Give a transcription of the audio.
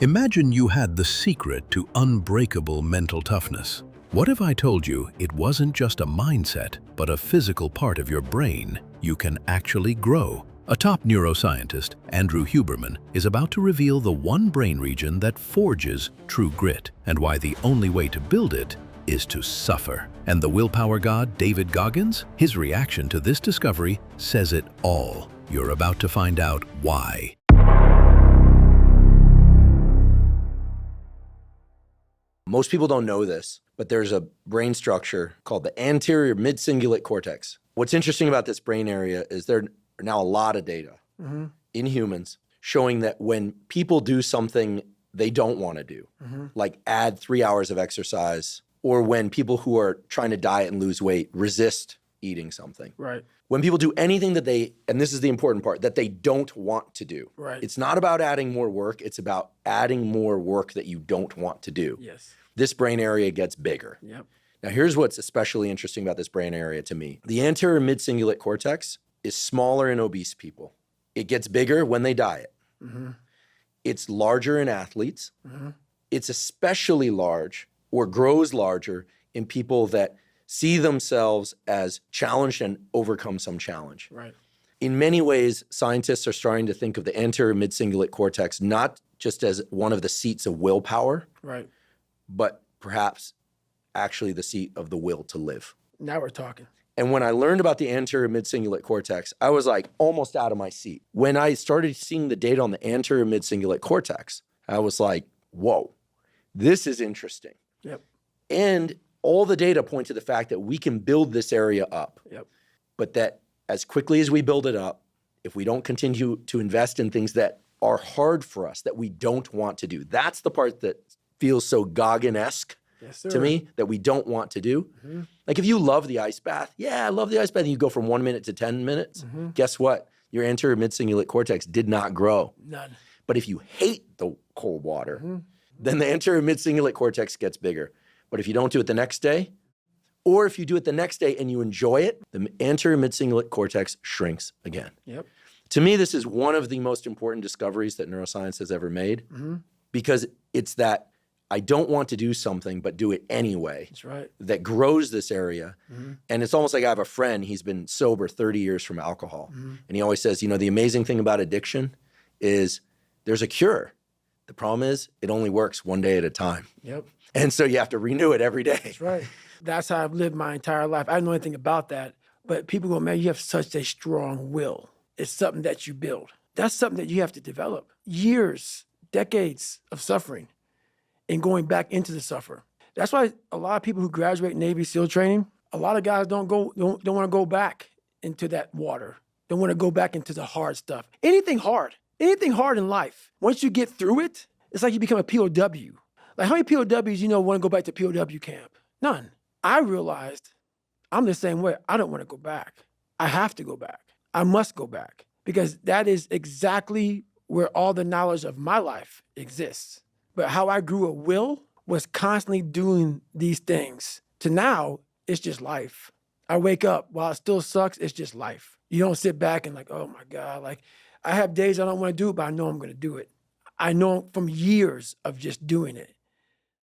Imagine you had the secret to unbreakable mental toughness. What if I told you it wasn't just a mindset, but a physical part of your brain you can actually grow? A top neuroscientist, Andrew Huberman, is about to reveal the one brain region that forges true grit and why the only way to build it is to suffer. And the willpower god, David Goggins? His reaction to this discovery says it all. You're about to find out why. Most people don't know this, but there's a brain structure called the anterior mid-cingulate cortex. What's interesting about this brain area is there are now a lot of data in humans showing that when people do something they don't want to do, like add 3 hours of exercise, or when people who are trying to diet and lose weight resist eating something. Right. When people do anything that they, and this is the important part, that they don't want to do. Right. It's not about adding more work, it's about adding more work that you don't want to do. Yes. This brain area gets bigger. Yep. Now, here's what's especially interesting about this brain area to me. The anterior mid-cingulate cortex is smaller in obese people. It gets bigger when they diet. It's larger in athletes. It's especially large or grows larger in people that see themselves as challenged and overcome some challenge. Right. In many ways, scientists are starting to think of the anterior mid-cingulate cortex not just as one of the seats of willpower, Right. but perhaps actually the seat of the will to live. Now we're talking. And when I learned about the anterior mid-cingulate cortex, I was like almost out of my seat. When I started seeing the data on the anterior mid-cingulate cortex, I was like, whoa, this is interesting. Yep. And all the data point to the fact that we can build this area up, Yep. but that as quickly as we build it up, if we don't continue to invest in things that are hard for us, that we don't want to do, that's the part that feels so Goggin-esque Yes, sir. to me, that we don't want to do. Like if you love the ice bath, yeah, I love the ice bath, and you go from 1 minute to 10 minutes, guess what? Your anterior mid-cingulate cortex did not grow. None. But if you hate the cold water, then the anterior mid-cingulate cortex gets bigger. But if you don't do it the next day, or if you do it the next day and you enjoy it, the anterior mid-cingulate cortex shrinks again. Yep. To me, this is one of the most important discoveries that neuroscience has ever made, because it's that I don't want to do something, but do it anyway. That's right. That grows this area. And it's almost like I have a friend, he's been sober 30 years from alcohol. And he always says, you know, the amazing thing about addiction is there's a cure. The problem is it only works one day at a time. Yep. And so you have to renew it every day. That's right. That's how I've lived my entire life. I don't know anything about that, but people go, man, you have such a strong will. It's something that you build. That's something that you have to develop. Years, decades of suffering and going back into the suffer. That's why a lot of people who graduate Navy SEAL training, a lot of guys don't want to go back into that water. Don't want to go back into the hard stuff. Anything hard in life, once you get through it, it's like you become a POW. Like how many POWs want to go back to POW camp? None. I realized I'm the same way. I don't want to go back. I have to go back. I must go back because that is exactly where all the knowledge of my life exists. But how I grew a will was constantly doing these things. To now, it's just life. I wake up, while it still sucks, it's just life. You don't sit back and like, oh my God, like I have days I don't want to do it, but I know I'm going to do it. I know from years of just doing it.